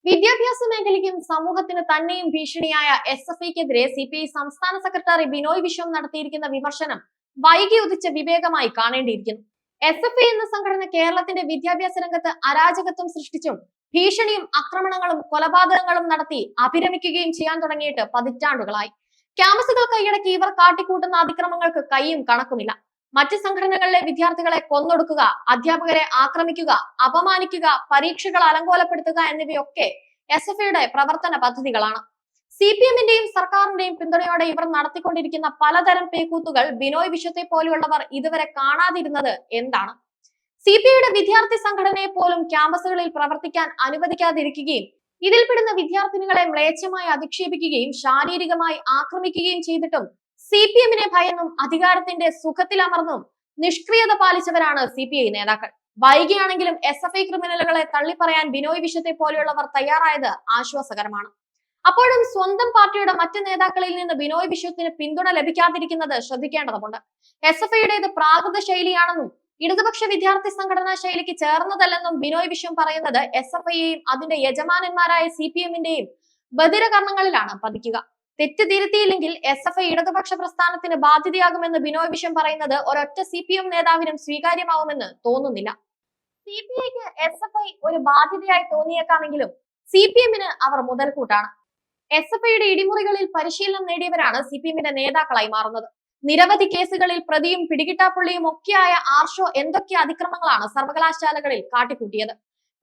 വിദ്യാഭ്യാസ മേഖലയ്ക്കും സമൂഹത്തിന് തന്നെയും ഭീഷണിയായ SFIക്കെതിരെ CPI സംസ്ഥാന സെക്രട്ടറി ബിനോയ് വിശ്വം നടത്തിയിരിക്കുന്ന വിമർശനം വൈകി ഉദിച്ച വിവേകമായി കാണേണ്ടിയിരിക്കുന്നു. SFI എന്ന സംഘടന കേരളത്തിന്റെ വിദ്യാഭ്യാസ രംഗത്ത് അരാജകത്വം സൃഷ്ടിച്ചും ഭീഷണിയും ആക്രമണങ്ങളും കൊലപാതകങ്ങളും നടത്തി അഭിരമിക്കുകയും ചെയ്യാൻ തുടങ്ങിയിട്ട് പതിറ്റാണ്ടുകളായി. ക്യാമ്പസുകൾ കൈയടക്കി ഇവർ കാട്ടിക്കൂട്ടുന്ന അതിക്രമങ്ങൾക്ക് കൈയും കണക്കുമില്ല. മറ്റ് സംഘടനകളിലെ വിദ്യാർത്ഥികളെ കൊന്നൊടുക്കുക, അധ്യാപകരെ ആക്രമിക്കുക, അപമാനിക്കുക, പരീക്ഷകൾ അലങ്കോലപ്പെടുത്തുക എന്നിവയൊക്കെ SFIയുടെ പ്രവർത്തന പദ്ധതികളാണ്. CPMന്റെയും സർക്കാരിന്റെയും പിന്തുണയോടെ ഇവർ നടത്തിക്കൊണ്ടിരിക്കുന്ന പലതരം പേക്കൂത്തുകൾ ബിനോയ് വിശ്വത്തെ പോലെയുള്ളവർ ഇതുവരെ കാണാതിരുന്നത് എന്താണ്? CPIയുടെ വിദ്യാർത്ഥി സംഘടനയെ പോലും ക്യാമ്പസുകളിൽ പ്രവർത്തിക്കാൻ അനുവദിക്കാതിരിക്കുകയും ഇതിൽപ്പെടുന്ന വിദ്യാർത്ഥിനികളെ മ്ലേച്ഛമായി അധിക്ഷേപിക്കുകയും ശാരീരികമായി ആക്രമിക്കുകയും ചെയ്തിട്ടും CPMനെ ഭയന്നും അധികാരത്തിന്റെ സുഖത്തിലമർന്നും നിഷ്ക്രിയത പാലിച്ചവരാണ് CPI നേതാക്കൾ. വൈകിയാണെങ്കിലും SFI ക്രിമിനലുകളെ തള്ളിപ്പറയാൻ ബിനോയ് വിശ്വത്തെ പോലെയുള്ളവർ തയ്യാറായത് ആശ്വാസകരമാണ്. അപ്പോഴും സ്വന്തം പാർട്ടിയുടെ മറ്റ് നേതാക്കളിൽ നിന്ന് ബിനോയ് വിശ്വത്തിന് പിന്തുണ ലഭിക്കാതിരിക്കുന്നത് ശ്രദ്ധിക്കേണ്ടതുണ്ട്. SFIയുടേത് പ്രാകൃത ശൈലിയാണെന്നും ഇടതുപക്ഷ വിദ്യാർത്ഥി സംഘടനാ ശൈലിക്ക് ചേർന്നതല്ലെന്നും ബിനോയ് വിശ്വം പറയുന്നത് SFIയെയും അതിന്റെ യജമാനന്മാരായ CPMന്റെയും ബധിരകർണങ്ങളിലാണ് പതിക്കുക. തെറ്റ് തിരുത്തിയില്ലെങ്കിൽ SFI ഇടതുപക്ഷ പ്രസ്ഥാനത്തിന് ബാധ്യതയാകുമെന്ന് ബിനോയ് വിശ്വം പറയുന്നത് ഒരൊറ്റ CPM നേതാവിനും സ്വീകാര്യമാവുമെന്ന് തോന്നുന്നില്ല. CPIക്ക് SFI ഒരു ബാധ്യതയായി തോന്നിയേക്കാമെങ്കിലും CPMന് അവർ മുതൽക്കൂട്ടാണ്. SFIയുടെ ഇടിമുറികളിൽ പരിശീലനം നേടിയവരാണ് CPMന്റെ നേതാക്കളായി മാറുന്നത്. നിരവധി കേസുകളിൽ പ്രതിയും പിടികിട്ടാപ്പുള്ളിയും ഒക്കെയായ ആർഷോ എന്തൊക്കെ അതിക്രമങ്ങളാണ് സർവകലാശാലകളിൽ കാട്ടിക്കൂട്ടിയത്.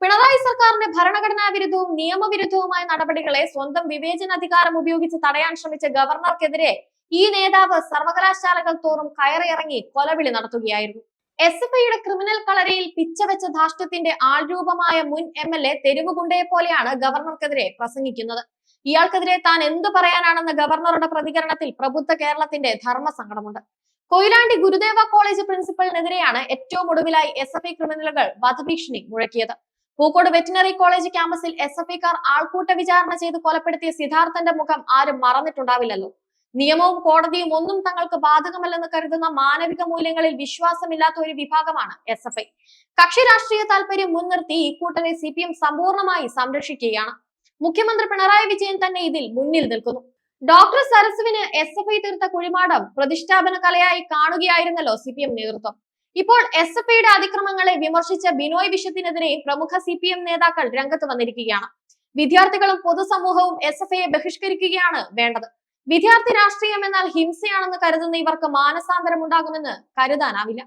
പിണറായി സർക്കാരിന്റെ ഭരണഘടനാ വിരുദ്ധവും നിയമവിരുദ്ധവുമായ നടപടികളെ സ്വന്തം വിവേചനാധികാരം ഉപയോഗിച്ച് തടയാൻ ശ്രമിച്ച ഗവർണർക്കെതിരെ ഈ നേതാവ് സർവകലാശാലകൾ തോറും കയറിയിറങ്ങി കൊലവിളി നടത്തുകയായിരുന്നു. SFIയുടെ ക്രിമിനൽ കളരിയിൽ പിച്ചവെച്ച ധാർഷ്ട്യത്തിന്റെ ആൾരൂപമായ മുൻ MLA തെരുവുകുണ്ടയെ പോലെയാണ് ഗവർണർക്കെതിരെ പ്രസംഗിക്കുന്നത്. ഇയാൾക്കെതിരെ താൻ എന്തു പറയാനാണെന്ന ഗവർണറുടെ പ്രതികരണത്തിൽ പ്രബുദ്ധ കേരളത്തിന്റെ ധർമ്മസങ്കടമുണ്ട്. കൊയിലാണ്ടി ഗുരുദേവ കോളേജ് പ്രിൻസിപ്പലിനെതിരെയാണ് ഏറ്റവും ഒടുവിലായി SFI ക്രിമിനലുകൾ വധഭീഷണി മുഴക്കിയത്. പൂക്കോട് വെറ്റിനറി കോളേജ് ക്യാമ്പസിൽ SFIക്കാർ ആൾക്കൂട്ട വിചാരണ ചെയ്ത് കൊലപ്പെടുത്തിയ സിദ്ധാർത്ഥന്റെ മുഖം ആരും മറന്നിട്ടുണ്ടാവില്ലല്ലോ. നിയമവും കോടതിയും ഒന്നും തങ്ങൾക്ക് ബാധകമല്ലെന്ന് കരുതുന്ന മാനവിക മൂല്യങ്ങളിൽ വിശ്വാസമില്ലാത്ത ഒരു വിഭാഗമാണ് SFI. കക്ഷി രാഷ്ട്രീയ താല്പര്യം മുൻനിർത്തി ഇക്കൂട്ടരെ CPM സമ്പൂർണ്ണമായി സംരക്ഷിക്കുകയാണ്. മുഖ്യമന്ത്രി പിണറായി വിജയൻ തന്നെ ഇതിൽ മുന്നിൽ നിൽക്കുന്നു. ഡോക്ടർ സരസുവിന് SFI തീർത്ത കുഴിമാടം പ്രതിഷ്ഠാപന കലയായി കാണുകയായിരുന്നല്ലോ CPM നേതൃത്വം. ഇപ്പോൾ SFIയുടെ അതിക്രമങ്ങളെ വിമർശിച്ച ബിനോയ് വിശ്വത്തിനെതിരെയും പ്രമുഖ CPM നേതാക്കൾ രംഗത്ത് വന്നിരിക്കുകയാണ്. വിദ്യാർത്ഥികളും പൊതുസമൂഹവും SFIയെ ബഹിഷ്കരിക്കുകയാണ് വേണ്ടത്. വിദ്യാർത്ഥി രാഷ്ട്രീയം എന്നാൽ ഹിംസയാണെന്ന് കരുതുന്ന ഇവർക്ക് മാനസാന്തരം ഉണ്ടാകുമെന്ന് കരുതാനാവില്ല.